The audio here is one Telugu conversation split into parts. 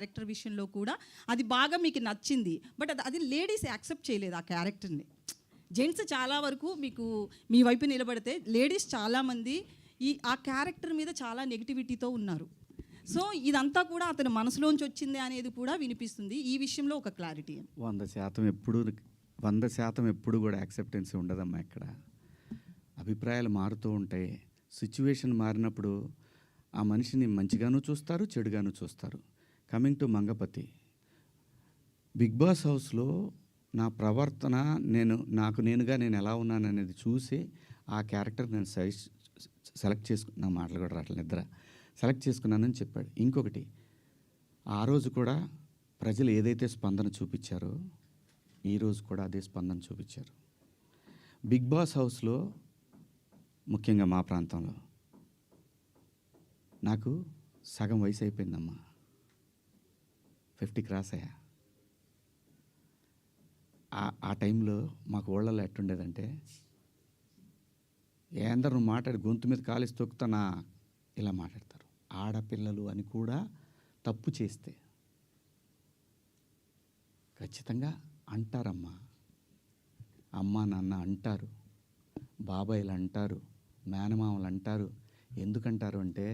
క్యారెక్టర్ విషయంలో కూడా అది బాగా మీకు నచ్చింది. బట్ అది లేడీస్ యాక్సెప్ట్ చేయలేదు ఆ క్యారెక్టర్ని. జెంట్స్ చాలా వరకు మీకు మీ వైపు నిలబడితే లేడీస్ చాలామంది ఆ క్యారెక్టర్ మీద చాలా నెగిటివిటీతో ఉన్నారు. సో ఇదంతా కూడా అతని మనసులోంచి వచ్చింది అనేది కూడా వినిపిస్తుంది. ఈ విషయంలో ఒక క్లారిటీ 100% ఎప్పుడు కూడా యాక్సెప్టెన్స్ ఉండదమ్మా. ఇక్కడ అభిప్రాయాలు మారుతూ ఉంటాయి. సిచ్యువేషన్ మారినప్పుడు ఆ మనిషిని మంచిగాను చూస్తారు, చెడుగాను చూస్తారు. Coming to Mangapathi, Bigg Boss హౌస్లో నా ప్రవర్తన నేను ఎలా ఉన్నాను అనేది చూసి ఆ క్యారెక్టర్ నేను సెలెక్ట్ చేసుకున్నా. మాటలు కూడా రావట్లేదు, నిద్ర సెలెక్ట్ చేసుకున్నానని చెప్పాడు. ఇంకొకటి, ఆ రోజు కూడా ప్రజలు ఏదైతే స్పందన చూపించారో ఈరోజు కూడా అదే స్పందన చూపించారు. బిగ్ బాస్ హౌస్లో ముఖ్యంగా మా ప్రాంతంలో నాకు సగం వయసు అయిపోయిందమ్మా, 50 క్రాస్ అయ్యా. ఆ టైంలో మాకు ఊళ్ళలో ఎట్టుండేదంటే, ఏందరు నువ్వు మాట్లాడి గొంతు మీద కాలేసి తొక్కుతానా ఇలా మాట్లాడతారు. ఆడపిల్లలు అని కూడా తప్పు చేస్తే ఖచ్చితంగా అంటారమ్మా. అమ్మ నాన్న అంటారు, బాబాయిలు అంటారు, మేనమామలు అంటారు. ఎందుకంటారు అంటే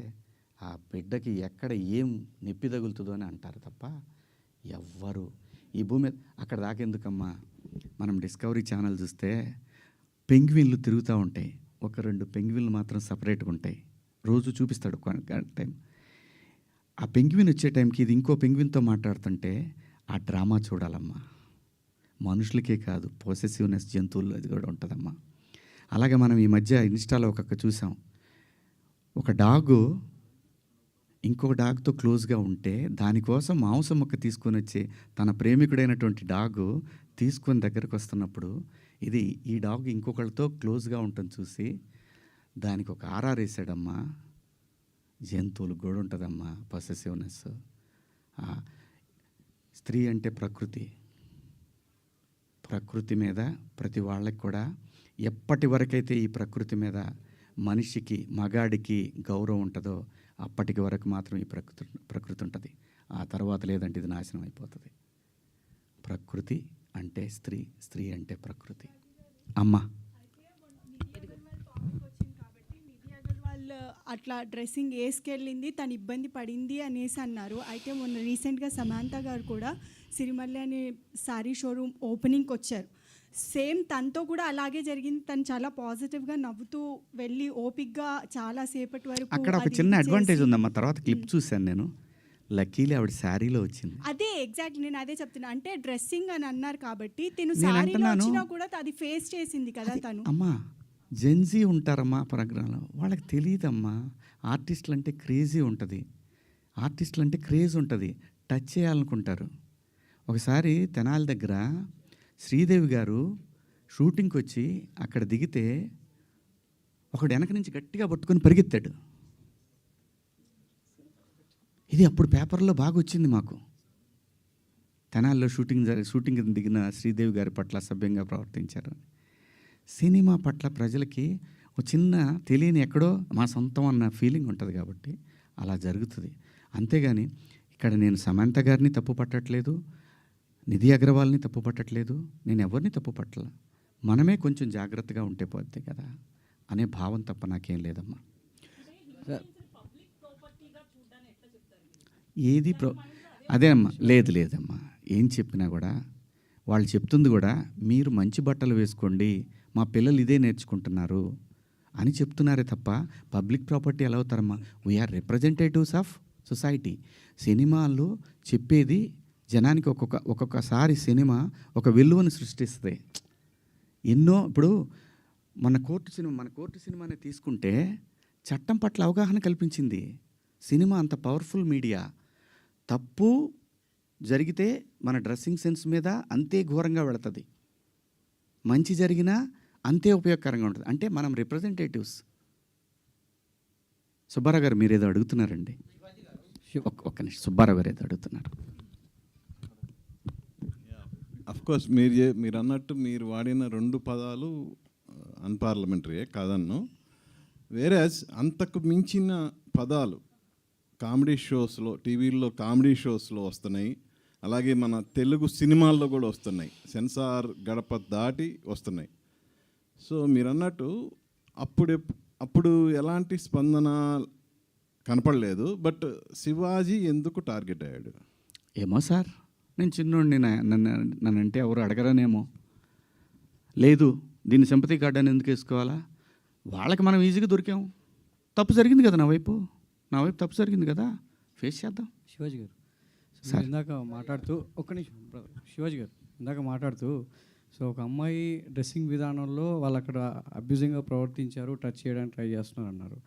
ఆ బిడ్డకి ఎక్కడ ఏం నొప్పి తగులుతుందో అని అంటారు తప్ప ఎవ్వరు ఈ భూమి మీద అక్కడ దాకెందుకమ్మా. మనం డిస్కవరీ ఛానల్ చూస్తే పెంగ్విన్లు తిరుగుతూ ఉంటాయి. 1-2 పెంగ్విన్లు మాత్రం సపరేట్గా ఉంటాయి. రోజు చూపిస్తాడు టైం. ఆ పెంగ్విన్ వచ్చే టైంకి ఇది ఇంకో పెంగ్విన్తో మాట్లాడుతుంటే ఆ డ్రామా చూడాలమ్మా. మనుషులకే కాదు, పొసెసివ్నెస్ జంతువుల్లో అది కూడా ఉంటుందమ్మా. అలాగే మనం ఈ మధ్య ఇన్స్టాలో చూసాం. ఒక డాగు ఇంకొక డాగ్తో క్లోజ్గా ఉంటే దానికోసం మాంసం ముక్క తీసుకొని వచ్చి తన ప్రేమికుడైనటువంటి డాగు తీసుకొని దగ్గరకు వస్తున్నప్పుడు ఈ డాగ్ ఇంకొకరితో క్లోజ్గా ఉంటుంది చూసి దానికి ఒక ఆర్ఆర్ వేసాడమ్మా. జంతువులు కూడా ఉంటుందమ్మా పొసెసివ్నెస్. స్త్రీ అంటే ప్రకృతి మీద ప్రతి వాళ్ళకి కూడా ఎప్పటి వరకైతే ఈ ప్రకృతి మీద మనిషికి మగాడికి గౌరవం ఉంటుందో అప్పటికి వరకు మాత్రం ఈ ప్రకృతి ఉంటుంది. ఆ తర్వాత లేదంటే ఇది నాశనం అయిపోతుంది. ప్రకృతి అంటే స్త్రీ, స్త్రీ అంటే ప్రకృతి. అమ్మ అట్లా డ్రెస్సింగ్ వేసుకెళ్ళింది, తను ఇబ్బంది పడింది అనేసి అన్నారు. అయితే మొన్న రీసెంట్గా సమాంత గారు కూడా సిరిమల్లి అనే శారీ షోరూమ్ ఓపెనింగ్కి వచ్చారు. సేమ్ తనతో కూడా అలాగే జరిగింది. తను చాలా పాజిటివ్గా నవ్వుతూ వెళ్ళి ఓపిక్గా చాలా సేపటి వరకు. అక్కడ ఒక చిన్న అడ్వాంటేజ్ ఉందమ్మా. తర్వాత క్లిప్ చూశాను నేను, లక్కీలీ ఆవిడ శారీలో వచ్చింది. అదే ఎగ్జాక్ట్ నేను అదే చెప్తున్నా. అంటే డ్రెస్సింగ్ అని అన్నారు కాబట్టి తను శారీలో వచ్చినా కూడా అది ఫేస్ చేసింది కదా తను. అమ్మా జెన్జీ ఉంటారమ్మా ప్రోగ్రాంలో, వాళ్ళకి తెలియదమ్మా. ఆర్టిస్టులు అంటే క్రేజీ ఉంటుంది, ఆర్టిస్టులు అంటే క్రేజ్ ఉంటుంది, టచ్ చేయాలనుకుంటారు. ఒకసారి తెనాలి దగ్గర శ్రీదేవి గారు షూటింగ్కి వచ్చి అక్కడ దిగితే ఒకడు వెనక నుంచి గట్టిగా పట్టుకొని పరిగెత్తాడు. ఇది అప్పుడు పేపర్లో బాగా వచ్చింది మాకు. తెనాలిలో షూటింగ్ దిగిన శ్రీదేవి గారి పట్ల అసభ్యంగా ప్రవర్తించారు. సినిమా పట్ల ప్రజలకి ఒక చిన్న తెలియని ఎక్కడో మా సొంతం అన్న ఫీలింగ్ ఉంటుంది కాబట్టి అలా జరుగుతుంది. అంతేగాని ఇక్కడ నేను సమంత గారిని తప్పు పట్టట్లేదు, నిధి అగర్వాల్ని తప్పు పట్టట్లేదు, నేను ఎవరిని తప్పు పట్టల. మనమే కొంచెం జాగ్రత్తగా ఉంటే పోద్ది కదా అనే భావం తప్ప నాకేం లేదమ్మా. ఏది అదే అమ్మా, లేదమ్మా. ఏం చెప్పినా కూడా వాళ్ళు చెప్తుంది కూడా మీరు మంచి బట్టలు వేసుకోండి, మా పిల్లలు ఇదే నేర్చుకుంటున్నారు అని చెప్తున్నారే తప్ప పబ్లిక్ ప్రాపర్టీ ఎలా అవుతారమ్మా? We are representatives of society. సినిమాల్లో చెప్పేది జనానికి ఒక్కొక్కసారి సినిమా ఒక విలువను సృష్టిస్తుంది. ఇప్పుడు మన కోర్టు సినిమాని తీసుకుంటే చట్టం పట్ల అవగాహన కల్పించింది. సినిమా అంత పవర్ఫుల్ మీడియా. తప్పు జరిగితే మన డ్రెస్సింగ్ సెన్స్ మీద అంతే ఘోరంగా వెళుతుంది, మంచి జరిగినా అంతే ఉపయోగకరంగా ఉంటుంది. అంటే మనం రిప్రజెంటేటివ్స్. సుబ్బారావు గారు మీరు ఏదో అడుగుతున్నారండి. ఒక్క నిమిషం, సుబ్బారావు గారు ఏదో అడుగుతున్నారు. అఫ్కోర్స్ మీరు అన్నట్టు మీరు వాడిన 2 పదాలు అన్పార్లమెంటరీయే కాదన్ను. వేరే అంతకు మించిన పదాలు కామెడీ షోస్లో, టీవీల్లో కామెడీ షోస్లో వస్తున్నాయి, అలాగే మన తెలుగు సినిమాల్లో కూడా వస్తున్నాయి, సెన్సార్ గడప దాటి వస్తున్నాయి. సో మీరు అన్నట్టు అప్పుడు ఎలాంటి స్పందన కనపడలేదు, బట్ శివాజీ ఎందుకు టార్గెట్ అయ్యాడు? ఏమో సార్, నేను చిన్నోడిని, నన్ను అంటే ఎవరు అడగరనేమో. లేదు, దీన్ని సింపతి కార్డ్ అని ఎందుకు వేసుకోవాలా? వాళ్ళకి మనం ఈజీగా దొరికాం. తప్పు జరిగింది కదా నా వైపు తప్పు జరిగింది కదా, ఫేస్ చేద్దాం. శివాజీ గారు సార్. ఇందాక మాట్లాడుతూ ఒక్క నిమిషం బ్రదర్, శివాజీ గారు ఇందాక మాట్లాడుతూ సో ఒక అమ్మాయి డ్రెస్సింగ్ విధానంలో వాళ్ళు అక్కడ అబ్యూజింగ్గా ప్రవర్తించారు, టచ్ చేయడానికి ట్రై చేస్తున్నారు అన్నారు.